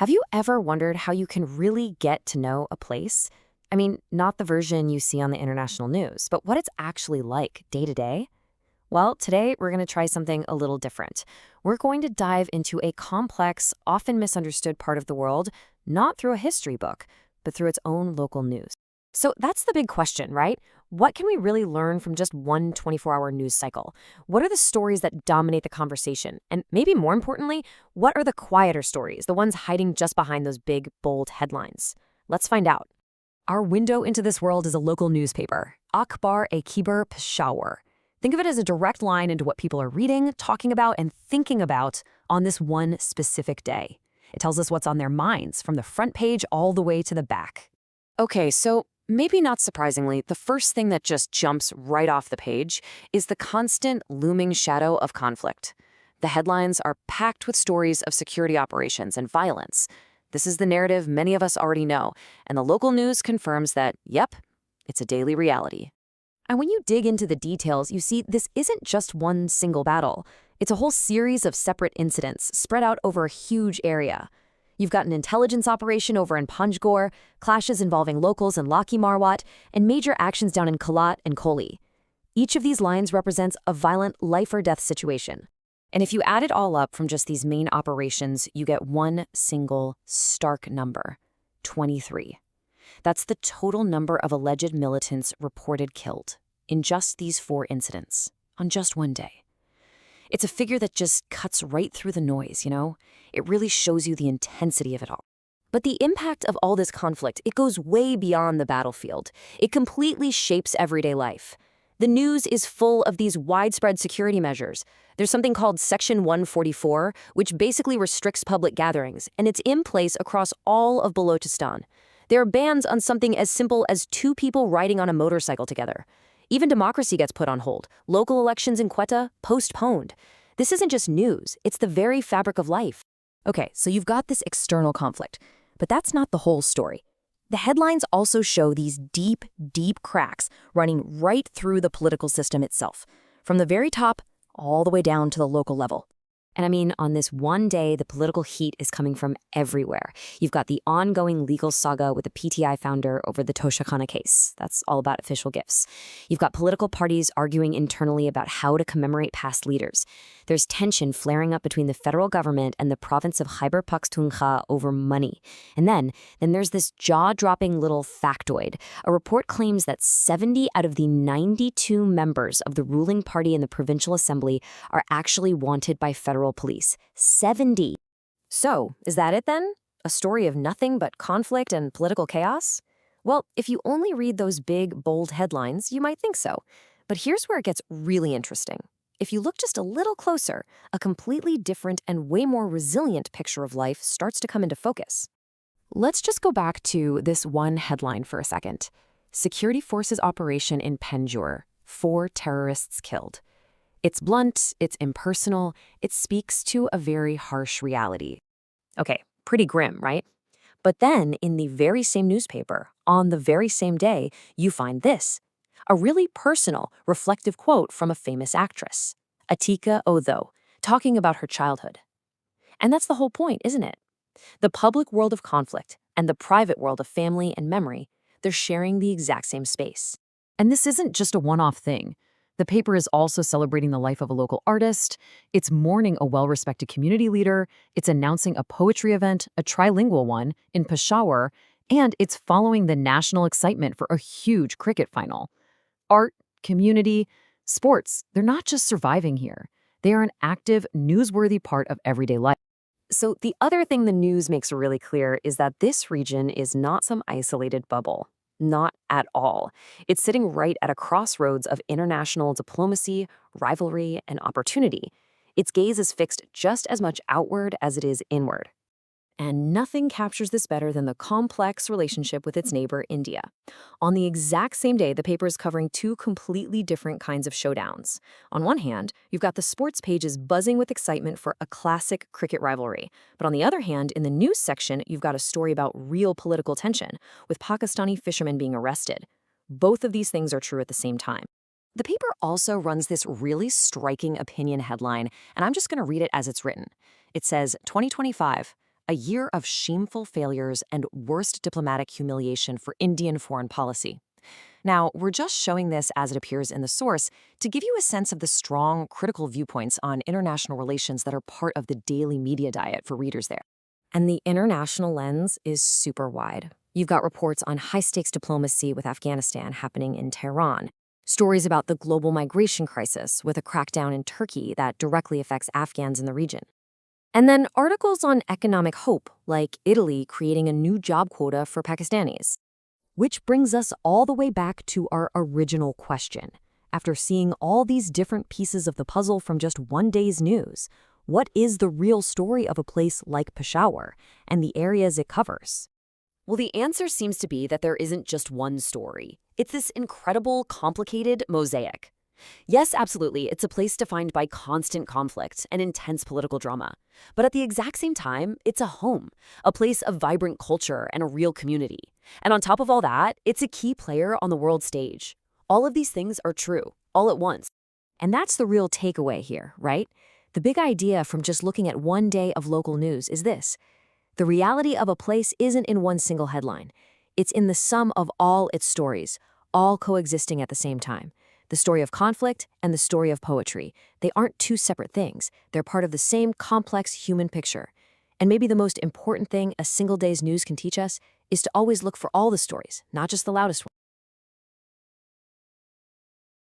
Have you ever wondered how you can really get to know a place? I mean, not the version you see on the international news, but what it's actually like day to day? Well, today we're going to try something a little different. We're going to dive into a complex, often misunderstood part of the world, not through a history book, but through its own local news. So that's the big question, right? What can we really learn from just one 24-hour news cycle? What are the stories that dominate the conversation? And maybe more importantly, what are the quieter stories, the ones hiding just behind those big, bold headlines? Let's find out. Our window into this world is a local newspaper, Akhbar-e-Khyber Peshawar. Think of it as a direct line into what people are reading, talking about, and thinking about on this one specific day. It tells us what's on their minds, from the front page all the way to the back. Okay, so maybe not surprisingly, the first thing that just jumps right off the page is the constant looming shadow of conflict. The headlines are packed with stories of security operations and violence. This is the narrative many of us already know, and the local news confirms that, yep, it's a daily reality. And when you dig into the details, you see this isn't just one single battle. It's a whole series of separate incidents spread out over a huge area. You've got an intelligence operation over in Panjgor, clashes involving locals in Laki Marwat, and major actions down in Kalat and Koli. Each of these lines represents a violent life-or-death situation. And if you add it all up from just these main operations, you get one single stark number: 23. That's the total number of alleged militants reported killed in just these 4 incidents, on just one day. It's a figure that just cuts right through the noise, you know? It really shows you the intensity of it all. But the impact of all this conflict, it goes way beyond the battlefield. It completely shapes everyday life. The news is full of these widespread security measures. There's something called Section 144, which basically restricts public gatherings, and it's in place across all of Balochistan. There are bans on something as simple as 2 people riding on a motorcycle together. Even democracy gets put on hold. Local elections in Quetta postponed. This isn't just news, it's the very fabric of life. Okay, so you've got this external conflict, but that's not the whole story. The headlines also show these deep, deep cracks running right through the political system itself, from the very top all the way down to the local level. And I mean, on this one day, the political heat is coming from everywhere. You've got the ongoing legal saga with the PTI founder over the Toshakhana case. That's all about official gifts. You've got political parties arguing internally about how to commemorate past leaders. There's tension flaring up between the federal government and the province of Khyber Pakhtunkhwa over money. And then there's this jaw-dropping little factoid. A report claims that 70 out of the 92 members of the ruling party in the provincial assembly are actually wanted by federal police. 70. So, is that it then? A story of nothing but conflict and political chaos? Well, if you only read those big, bold headlines, you might think so. But here's where it gets really interesting. If you look just a little closer, a completely different and way more resilient picture of life starts to come into focus. Let's just go back to this one headline for a second. Security Forces Operation in Penjur. 4 terrorists killed. It's blunt, it's impersonal, it speaks to a very harsh reality. Okay, pretty grim, right? But then, in the very same newspaper, on the very same day, you find this. A really personal, reflective quote from a famous actress, Atika Odho, talking about her childhood. And that's the whole point, isn't it? The public world of conflict and the private world of family and memory, they're sharing the exact same space. And this isn't just a one-off thing. The paper is also celebrating the life of a local artist, it's mourning a well-respected community leader, it's announcing a poetry event, a trilingual one, in Peshawar, and it's following the national excitement for a huge cricket final. Art, community, sports, they're not just surviving here. They are an active, newsworthy part of everyday life. So the other thing the news makes really clear is that this region is not some isolated bubble. Not at all. It's sitting right at a crossroads of international diplomacy, rivalry, and opportunity. Its gaze is fixed just as much outward as it is inward. And nothing captures this better than the complex relationship with its neighbor, India. On the exact same day, the paper is covering 2 completely different kinds of showdowns. On one hand, you've got the sports pages buzzing with excitement for a classic cricket rivalry. But on the other hand, in the news section, you've got a story about real political tension, with Pakistani fishermen being arrested. Both of these things are true at the same time. The paper also runs this really striking opinion headline, and I'm just going to read it as it's written. It says, 2025. A year of shameful failures and worst diplomatic humiliation for Indian foreign policy. Now, we're just showing this as it appears in the source to give you a sense of the strong, critical viewpoints on international relations that are part of the daily media diet for readers there. And the international lens is super wide. You've got reports on high-stakes diplomacy with Afghanistan happening in Tehran, stories about the global migration crisis with a crackdown in Turkey that directly affects Afghans in the region. And then articles on economic hope, like Italy creating a new job quota for Pakistanis. Which brings us all the way back to our original question. After seeing all these different pieces of the puzzle from just one day's news, what is the real story of a place like Peshawar and the areas it covers? Well, the answer seems to be that there isn't just one story. It's this incredible, complicated mosaic. Yes, absolutely, it's a place defined by constant conflict and intense political drama. But at the exact same time, it's a home, a place of vibrant culture and a real community. And on top of all that, it's a key player on the world stage. All of these things are true, all at once. And that's the real takeaway here, right? The big idea from just looking at one day of local news is this. The reality of a place isn't in one single headline. It's in the sum of all its stories, all coexisting at the same time. The story of conflict and the story of poetry. They aren't two separate things. They're part of the same complex human picture. And maybe the most important thing a single day's news can teach us is to always look for all the stories, not just the loudest ones.